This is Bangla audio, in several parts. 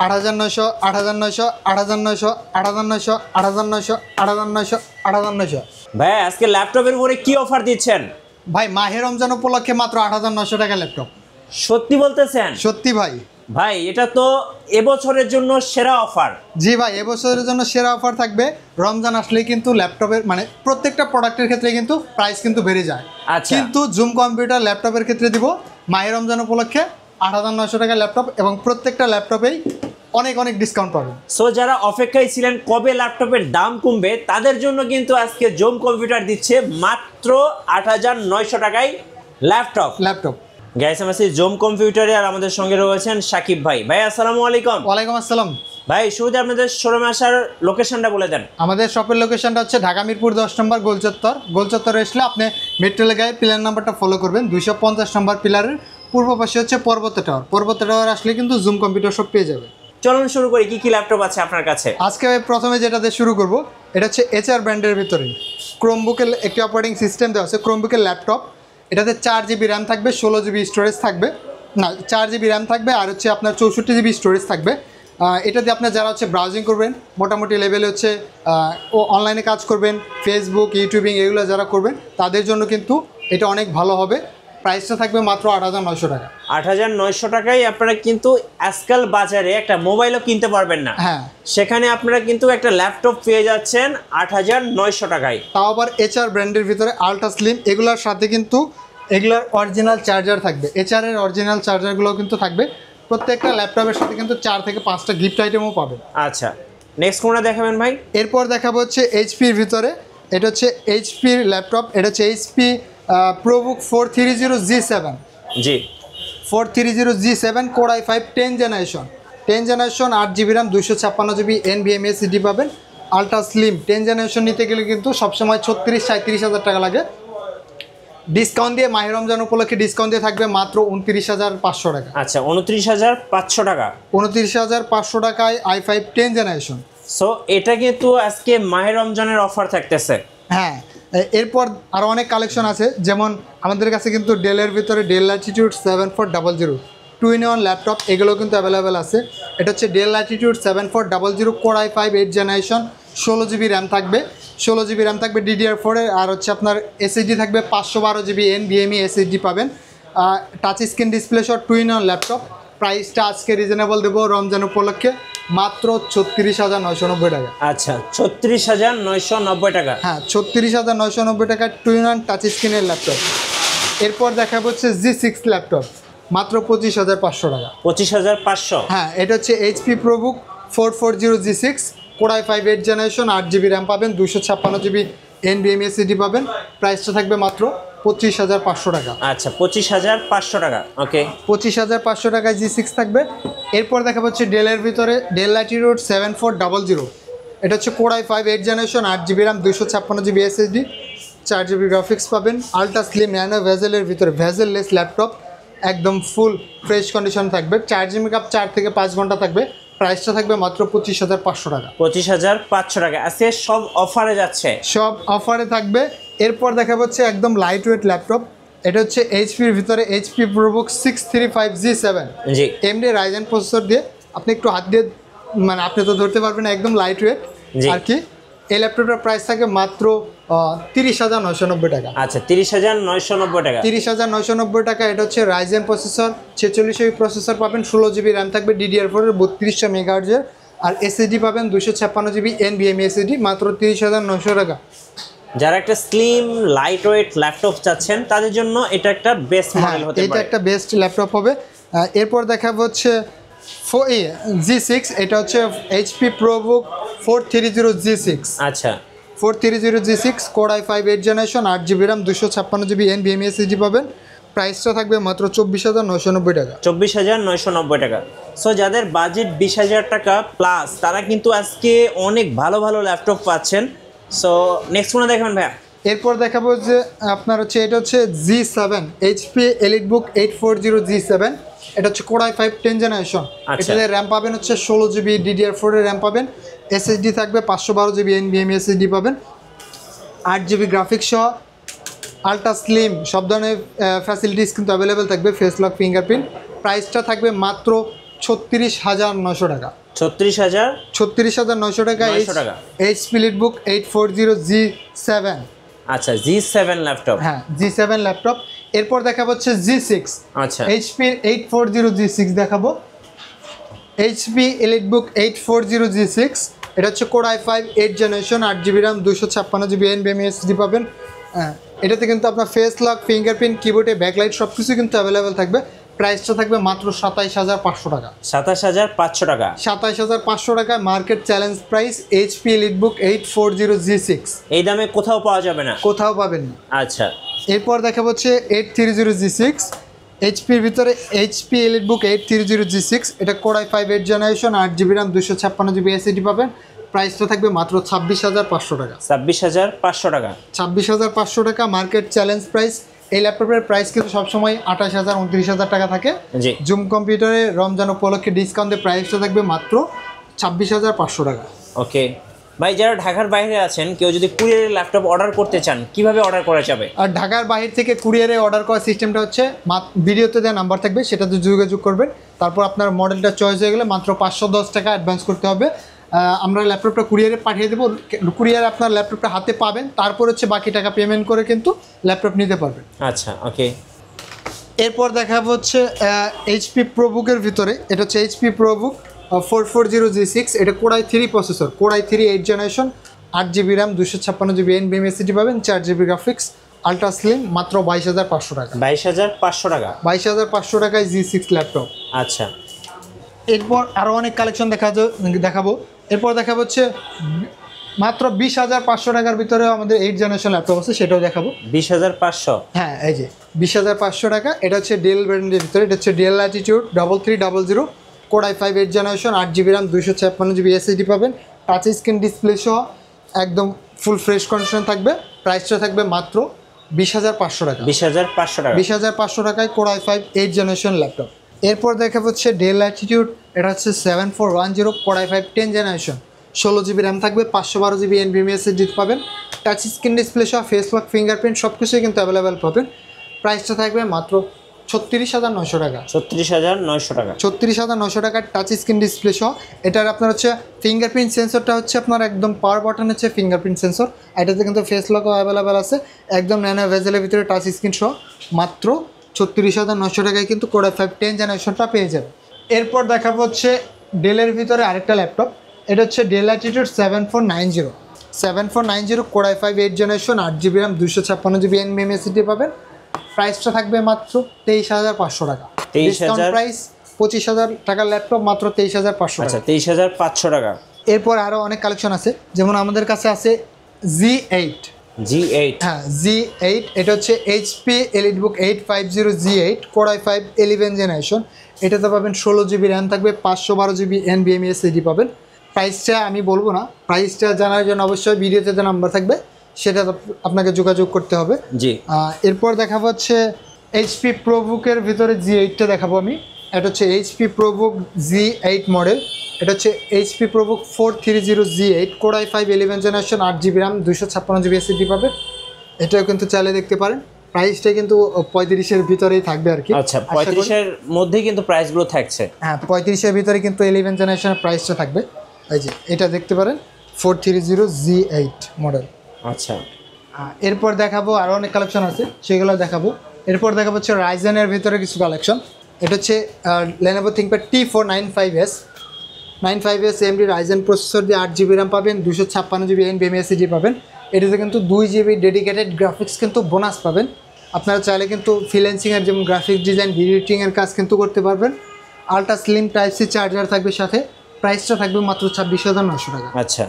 8,900 8,900 8,900 8,900 8,900 8,900 8,900 ভাই আজকে ল্যাপটপের উপরে কি অফার দিচ্ছেন? ভাই মাহে রমজান উপলক্ষে মাত্র 8,900 টাকা ল্যাপটপ। সত্যি বলতেছেন? সত্যি ভাই। ভাই এটা তো এবছরের জন্য সেরা অফার। জি ভাই, এবছরের জন্য সেরা অফার থাকবে। রমজান আসলেই কিন্তু ল্যাপটপের মানে প্রত্যেকটা প্রোডাক্টের ক্ষেত্রে কিন্তু প্রাইস কিন্তু বেড়ে যায়। আচ্ছা। কিন্তু জুম কম্পিউটার ল্যাপটপের ক্ষেত্রে দিব মাহে রমজান উপলক্ষে 8,900 টাকা ল্যাপটপ এবং প্রত্যেকটা ল্যাপটপেই অনেক অনেক ডিসকাউন্ট পাবেন। সো যারা অপেক্ষায় ছিলেন কবে ল্যাপটপের দাম কমবে তাদের জন্য কিন্তু আজকে জুম কম্পিউটার দিচ্ছে মাত্র 8,900 টাকায় ল্যাপটপ। গাইস আমি আছি জুম কম্পিউটারে আর আমাদের সঙ্গে রয়েছেন সাকিব ভাই। ভাই আসসালামু আলাইকুম। ওয়ালাইকুম আসসালাম। ভাই শুরুতে আপনাদের শোরুমে আসার লোকেশনটা বলে দেন। আমাদের শপের লোকেশনটা হচ্ছে ঢাকা মিরপুর 10 নম্বর গোলচত্বরে আসলে আপনি মেট্রো লেগায় পিলার নাম্বারটা ফলো করবেন। 250 নম্বর পিলারের পূর্ব পাশে হচ্ছে পর্বত টাওয়ার আসলে কিন্তু জুম কম্পিউটার শপ পেয়ে যাবে। চলুন শুরু করি, কি কি ল্যাপটপ আছে আপনার কাছে? আজকে প্রথমে যেটা দিয়ে শুরু করব এটা হচ্ছে HR ব্র্যান্ডের ভিতরে ক্রোমবুকের একটি অপারেটিং সিস্টেম দেওয়া আছে। ক্রোমবুকের ল্যাপটপ, এটাতে 4 জিবি র্যাম থাকবে, 16 জিবি স্টোরেজ থাকবে, না 4 জিবি র্যাম থাকবে আর হচ্ছে আপনার 64 জিবি স্টোরেজ থাকবে। এটা দিয়ে আপনার যারা হচ্ছে ব্রাউজিং করবেন মোটামুটি লেভেলে হচ্ছে অনলাইনে কাজ করবেন, ফেসবুক ইউটিউবিং এগুলো যারা করবেন তাদের জন্য কিন্তু এটা অনেক ভালো হবে। প্রাইসটা থাকবে মাত্র 8,900 টাকা। 8,900 টাকায় আপনারা কিন্তু আজকাল বাজারে একটা মোবাইলও কিনতে পারবেন না। হ্যাঁ, সেখানে আপনারা কিন্তু একটা ল্যাপটপ পেয়ে যাচ্ছেন 8,900 টাকায়। তাও আবার HR ব্র্যান্ডের ভিতরে আলট্রা স্লিম। এগুলোর সাথে কিন্তু এগুলোর অরিজিনাল চার্জার থাকবে। HR এর অরিজিনাল চার্জারগুলোও কিন্তু থাকবে। প্রত্যেকটা ল্যাপটপের সাথে কিন্তু 4 থেকে 5টা গিফট আইটেমও পাবেন। আচ্ছা, নেক্সট কোনটা দেখাবেন ভাই? এরপর দেখাবো হচ্ছে HPর ভিতরে, এটা হচ্ছে HPর ল্যাপটপ। এটা হচ্ছে HP ProBook 430G7। জি, 430G7 Core i5 10 generation 8 GB RAM 256 GB NVMe SSD পাবেন। আলট্রা স্লিম 10 জেনারেশন নিতে গেলে কিন্তু সবসময় 36-37 হাজার টাকা লাগে। ডিসকাউন্ট দিয়ে মাহে রমজান উপলক্ষে ডিসকাউন্ট দিয়ে থাকবে মাত্র 29,500 টাকা। আচ্ছা 29,500 টাকা। 29,500 টাকায় i5 10 জেনারেশন। সো এটা কিন্তু আজকে মাহে রমজানের অফার থাকতেছে। হ্যাঁ, এরপর আরও অনেক কালেকশন আছে, যেমন আমাদের কাছে কিন্তু ডেলের ভিতরে ডেল ল্যাটিটিউড 7400 2-in-1 ল্যাপটপ এগুলো কিন্তু অ্যাভেলেবেল আছে। এটা হচ্ছে del Latitude 7400 Core i5 8 generation, 16 GB RAM থাকবে, DDR4 এর আর হচ্ছে আপনার SSD থাকবে 512 জিবি NVMe SSD পাবেন। টাচ স্ক্রিন ডিসপ্লে সহ 2-in-1 ল্যাপটপ। প্রাইসটা আজকে রিজনেবল দেবো রমজান উপলক্ষে মাত্র 36,990 টাকা। আচ্ছা 36,990 টাকা। হ্যাঁ, 36,990 টাকা 2-in-1 টাচ স্ক্রিনের ল্যাপটপ। এরপর দেখা হচ্ছে G6 ল্যাপটপ মাত্র 25,500 টাকা। 25,500। হ্যাঁ, এটা হচ্ছে HP ProBook 440G6 Core i5 8 generation 8 GB RAM পাবেন, 256 জিবি NVMe SSD পাবেন। প্রাইসটা থাকবে মাত্র 25,500 টাকা। আচ্ছা 25,500 টাকা। ওকে, 25,500 টাকায় G6 থাকবে। এরপর দেখা হচ্ছে ডেলের ভিতরে ডেল ল্যাটিটিউড 7400। এটা হচ্ছে Core i5 8 generation 8 GB RAM 256 GB SSD 4 GB graphics পাবেন। আলট্রা স্লিম ন্যানো ভেজেলের ভিতরে ভেজেললেস ল্যাপটপ, একদম ফুল ফ্রেশ কন্ডিশন থাকবে। চার্জিং ব্যাকআপ 4 থেকে 5 ঘন্টা থাকবে। প্রাইসটা থাকবে মাত্র 25,500 টাকা। 25,500 টাকা। আজকে সব অফারে যাচ্ছে, সব অফারে থাকবে। এরপর দেখা হচ্ছে একদম লাইট ওয়েট ল্যাপটপ। এটা হচ্ছে HPর ভিতরে HP ProBook 635G7 জি AMD Ryzen প্রসেসর দিয়ে। আপনি একটু হাত দিয়ে মানে আপনি তো ধরতে পারবেন না, একদম লাইট ওয়েট আর কি। এই ল্যাপটপটার প্রাইস থাকে মাত্র 30,990 টাকা। আচ্ছা 30,990 টাকা। 30,990 টাকা। এটা হচ্ছে Ryzen প্রসেসর 46 জিবি প্রসেসর পাবেন, 16 জিবি র্যাম থাকবে, DDR4 এর 3200 মেগাহার্টজের আর SSD পাবেন 256 জিবি NVMe SSD মাত্র 30,900 টাকা। যারা একটা স্লিম লাইট ওয়েট ল্যাপটপ চাচ্ছেন তাদের জন্য এটা একটা বেস্ট মডেল হতে পারে। এটা একটা বেস্ট ল্যাপটপ হবে। এরপর দেখাবো হচ্ছে G6। এটা হচ্ছে HP ProBook 430G6। আচ্ছা 430G6 Core i5 8 generation 8 GB RAM 256 GB NVMe SSD পাবেন। প্রাইসটা থাকবে মাত্র 24,990 টাকা। 24,990 টাকা। সো যাদের বাজেট 20,000 টাকা প্লাস তারা কিন্তু আজকে অনেক ভালো ভালো ল্যাপটপ পাচ্ছেন। সো নেক্সট কোনটা দেখবেন ভাইয়া? এরপর দেখাবো যে আপনার হচ্ছে এটা হচ্ছে G7 HP EliteBook 840G7। এটা হচ্ছে Core i5 10 জেনারেশন। এটাতে র্যাম পাবেন হচ্ছে 16 জিবি DDR4 এর র্যাম পাবেন, SSD থাকবে 512 জিবি NVMe SSD পাবেন, 8 জিবি গ্রাফিক্স সহ আলট্রা স্লিম সব ধরনের ফ্যাসিলিটিস কিন্তু অ্যাভেলেবেল থাকবে, ফেস লক ফিঙ্গারপ্রিন্ট। প্রাইসটা থাকবে মাত্র 36,900 টাকা। 36,900 টাকা। HP EliteBook 840G7। আচ্ছা, G7 ল্যাপটপ। হ্যাঁ, G7 ল্যাপটপ। এরপর দেখাবো হচ্ছে G6। আচ্ছা, HP 840G6 দেখাবো। HP EliteBook 840G6, এটা হচ্ছে Core i5 8 generation, 8GB RAM, 256GB NVMe SSD পাবেন। এটাতে কিন্তু আপনার ফেস লক, ফিঙ্গারপ্রিন্ট, কিবোর্ডে ব্যাকলাইট সব কিছু কিন্তু অ্যাভেলেবেল থাকবে। প্রাইসটা থাকবে মাত্র 27,500 টাকা। 27,500 টাকা। 27,500 টাকা market challenge price. HP EliteBook 840G6 এই দামে কোথাও পাওয়া যাবে না, কোথাও পাবেন না। আচ্ছা, এরপর দেখাবো হচ্ছে 830G6। HPর ভিতরে HP EliteBook 830G6, এটা Core i5 8 generation, 8GB RAM, 256GB SSD পাবেন। প্রাইসটা থাকবে মাত্র 26,500 টাকা। 26,500 টাকা। 26,500 টাকা মার্কেট চ্যালেঞ্জ প্রাইস। এই ল্যাপটপের প্রাইস কিন্তু সবসময় 28,000 29,000 টাকা থাকে। জি, জুম কম্পিউটারে রমজান উপলক্ষে ডিসকাউন্টে প্রাইসটা থাকবে মাত্র 26,500 টাকা। ওকে ভাই, যারা ঢাকার বাইরে আছেন, কেউ যদি কুরিয়ারে ল্যাপটপ অর্ডার করতে চান, কিভাবে অর্ডার করা যাবে? আর ঢাকার বাইরে থেকে কুরিয়ারে অর্ডার করার সিস্টেমটা হচ্ছে ভিডিওতে দেওয়া নাম্বার থাকবে, সেটাতে যোগাযোগ করবেন। তারপর আপনার মডেলটা চয়েস হয়ে গেলে মাত্র 510 টাকা অ্যাডভান্স করতে হবে। আমরা ল্যাপটপটা কুরিয়ারে পাঠিয়ে দেবো। কুরিয়ারে আপনার ল্যাপটপটা হাতে পাবেন, তারপর হচ্ছে বাকি টাকা পেমেন্ট করে কিন্তু ল্যাপটপ নিতে পারবেন। আচ্ছা, ওকে। এরপর দেখাবো হচ্ছে HP ProBook-এর ভিতরে, এটা হচ্ছে HP ProBook 440G6, এটা Core i3 processor, Core i3 8 generation, 8GB RAM, 256GB NVMe SSD পাবেন, 4GB গ্রাফিক্স, আলট্রা স্লিম, মাত্র 22,500 টাকা। 22,500 টাকা। 22,500 টাকায় G6 ল্যাপটপ। আচ্ছা, এরপর আরও অনেক কালেকশন দেখাবো। এরপর দেখাবো হচ্ছে মাত্র 20,500 টাকার ভিতরে আমাদের 8 জেনারেশন ল্যাপটপ আছে, সেটাও দেখাবো। 20,500? হ্যাঁ, এই যে 20,500 টাকা। এটা হচ্ছে ডেল ব্র্যান্ডের ভিতরে, এটা হচ্ছে del Latitude 3300, Core i5 8 generation, 8GB RAM, 256GB SSD পাবেন। টাচ স্ক্রিন ডিসপ্লে সহ একদম ফুল ফ্রেশ কন্ডিশন থাকবে। প্রাইসটা থাকবে মাত্র 20,500 টাকা। 20,500 টাকা। 20,500 টাকায় Core i5 8 জেনারেশন ল্যাপটপ। এরপর দেখা হচ্ছে ডেল ল্যাটিটিউড, এটা হচ্ছে 7410, Core i5 10 generation, 16GB RAM থাকবে, 512GB NVMe SSD পাবেন। টাচ স্ক্রিন ডিসপ্লে সহ ফেস লক, ফিঙ্গারপ্রিন্ট সব কিছুই কিন্তু অ্যাভেলেবেল পাবেন। প্রাইসটা থাকবে মাত্র 36,900 টাকা। 36,900 টাকা। 36,900 টাকার টাচ স্ক্রিন ডিসপ্লে সহ। এটার আপনার হচ্ছে ফিঙ্গারপ্রিন্ট সেন্সরটা হচ্ছে আপনার একদম পাওয়ার বাটন হচ্ছে ফিঙ্গারপ্রিন্ট সেন্সর। এটাতে কিন্তু ফেস লকও অ্যাভেলেবেল আছে, একদম ন্যানো ভেজেলের ভিতরে টাচ স্ক্রিন সহ। মাত্র 36,900 টাকায় কিন্তু Core i5 10 জেনারেশনটা পেয়ে যাবে। এরপর দেখাবো হচ্ছে ডেলের ভিতরে আরেকটা ল্যাপটপ, এটা হচ্ছে del Latitude 7490, Core i5 8 generation, 8GB RAM, 256GB NVMe SSD পাবেন। প্রাইসটা থাকবে মাত্র 23,500 টাকা। 23,000 প্রাইস 25,000 টাকার ল্যাপটপ মাত্র 23,500 আচ্ছা, টাকা। 23,500 টাকা। এরপর আরও অনেক কালেকশন আছে, যেমন আমাদের কাছে আছে G8। হ্যাঁ, G8, এটা হচ্ছে HP EliteBook 850G8, Core i5 11 generation, এটাতে পাবেন 16GB RAM থাকবে, 512GB NVMe SSD পাবেন। প্রাইসটা আমি বলবো না, প্রাইসটা জানার জন্য অবশ্যই ভিডিওতে যে নাম্বার থাকবে সেটা আপনাকে যোগাযোগ করতে হবে। জি। এরপর দেখাবো হচ্ছে HP ProBook-এর ভিতরে G8টা দেখাবো আমি। এটা হচ্ছে HP ProBook G8 মডেল, এটা হচ্ছে HP ProBook 430G8, Core i5 11 generation, 8GB RAM, 256GB SSD পাবে। এটাও কিন্তু চালিয়ে দেখতে পারেন। প্রাইসটা কিন্তু 35-এর ভিতরেই থাকবে আর কি। আচ্ছা, 35-এর মধ্যেই কিন্তু প্রাইসগুলো থাকছে। হ্যাঁ, 35-এর ভিতরে কিন্তু 11 জেনারেশনের প্রাইসটা থাকবে। এই যে এটা দেখতে পারেন 430G8 মডেল। আচ্ছা, এরপর দেখাবো আরও অনেক কালেকশন আছে, সেগুলো দেখাবো। এরপর দেখাবো হচ্ছে রাইজেনের ভিতরে কিছু কালেকশন। এটা হচ্ছে Lenovo ThinkPad T495S, 95S AMD Ryzen processor দিয়ে 8GB RAM পাবেন, 256GB NVMe SSD পাবেন। এটাতে কিন্তু 2GB ডেডিকেটেড গ্রাফিক্স কিন্তু বোনাস পাবেন। আপনারা চাইলে কিন্তু ফ্রিল্যান্সিংয়ের যেমন গ্রাফিক্স ডিজাইন, এডিটিংয়ের কাজ কিন্তু করতে পারবেন। আলট্রা স্লিম টাইপ-সি চার্জার থাকবে সাথে। প্রাইসটা থাকবে মাত্র 26,900 টাকা। আচ্ছা,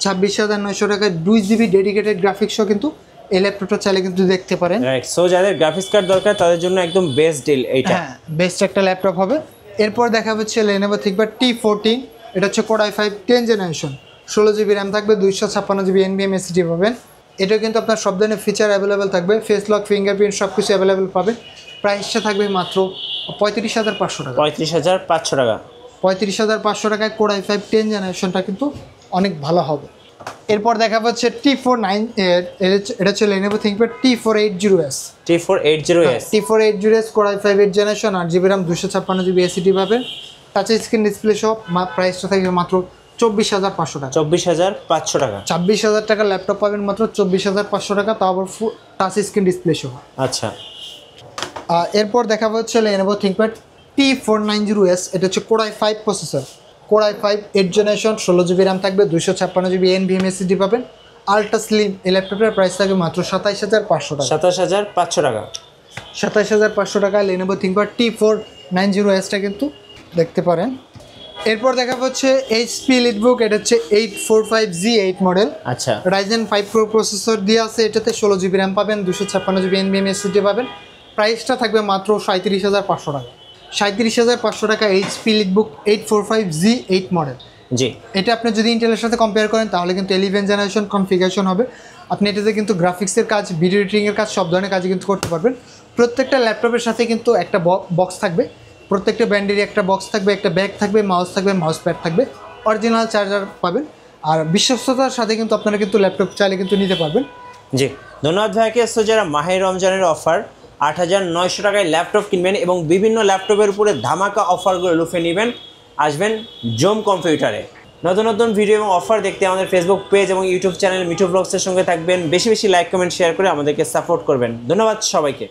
26,900 টাকায় 2GB ডেডিকেটেড গ্রাফিক্সও কিন্তু এই ল্যাপটপটা চাইলে কিন্তু দেখতে পারেন। সো যাদের গ্রাফিক্স কার্ড দরকার তাদের জন্য একদম বেস্ট ডিল এইটা। হ্যাঁ, বেস্ট একটা ল্যাপটপ হবে। এরপর দেখা হচ্ছে Lenovo ThinkPad T14, এটা হচ্ছে Core i5 10 generation, 16GB RAM থাকবে, 256GB NVMe SSD পাবেন। এটাও কিন্তু আপনার সব ধরনের ফিচার অ্যাভেলেবেল থাকবে, ফেস লক, ফিঙ্গারপ্রিন্ট সব কিছু অ্যাভেলেবেল পাবেন। প্রাইসটা থাকবে মাত্র 35,500 টাকা। 35,500 টাকা। 35,500 টাকায় Core i5 10 জেনারেশনটা কিন্তু অনেক ভালো হবে। এরপর দেখা হচ্ছে T490, এটা হচ্ছে Lenovo ThinkPad T480S। T480S Core i5 8 generation, 8GB RAM, 256GB SSD পাবেন। টাচ স্ক্রিন ডিসপ্লে সহ প্রাইসটা থাকবে মাত্র 24,500 টাকা। 24,500 টাকা। 26,000 টাকার ল্যাপটপ পাবেন মাত্র 24,500 টাকা, তাও আবার ফুল টাচ স্ক্রিন ডিসপ্লে সহ। আচ্ছা, এরপর দেখাবো হচ্ছে Lenovo ThinkPad T490S। এটা হচ্ছে Core i5 processor, Core i5 8th generation, 16GB RAM থাকবে, 256GB NVMe SSD পাবেন। আলট্রা স্লিম এই ল্যাপটপের প্রাইস থাকবে মাত্র 27,500 টাকা। 27,500 টাকা। 27,500 টাকা Lenovo ThinkPad T490Sটা কিন্তু দেখতে পারেন। এরপর দেখাবো হচ্ছে HP EliteBook। এটা হচ্ছে 845G8 মডেল। আচ্ছা, Ryzen 5 Pro প্রসেসর দিয়ে আছে, এটাতে 16GB র্যাম পাবেন, 256GB NVMe SSD পাবেন। প্রাইসটা থাকবে মাত্র 37,500 টাকা। 37,500 টাকা HP EliteBook 845G8 মডেল। জি, এটা আপনি যদি ইন্টেলের সাথে কম্পেয়ার করেন তাহলে কিন্তু 11 জেনারেশন কনফিগারেশন হবে। আপনি এটাতে কিন্তু গ্রাফিক্সের কাজ, ভিডিও এডিটিংয়ের কাজ, সব ধরনের কাজই কিন্তু করতে পারবেন। প্রত্যেকটা ল্যাপটপের সাথে কিন্তু একটা বক্স থাকবে, প্রত্যেকটা ব্র্যান্ডেরই একটা বক্স থাকবে, একটা ব্যাগ থাকবে, মাউস থাকবে, মাউস প্যাড থাকবে, অরিজিনাল চার্জার পাবেন। আর বিশ্বস্ততার সাথে কিন্তু আপনারা কিন্তু ল্যাপটপ চাইলে কিন্তু নিতে পারবেন। জি, ধন্যবাদ ভাইকে। সো যারা মাহে রমজানের অফার 8,900 টাকায় ল্যাপটপ কিনবেন এবং বিভিন্ন ল্যাপটপের উপরে ধামাকা অফারগুলো লুফে নেবেন, আসবেন জোম কম্পিউটারে। নতুন নতুন ভিডিও এবং অফার দেখতে আমাদের ফেসবুক পেজ এবং ইউটিউব চ্যানেল মিঠু ব্লগসের সঙ্গে থাকবেন। বেশি বেশি লাইক, কমেন্ট, শেয়ার করে আমাদেরকে সাপোর্ট করবেন। ধন্যবাদ সবাইকে।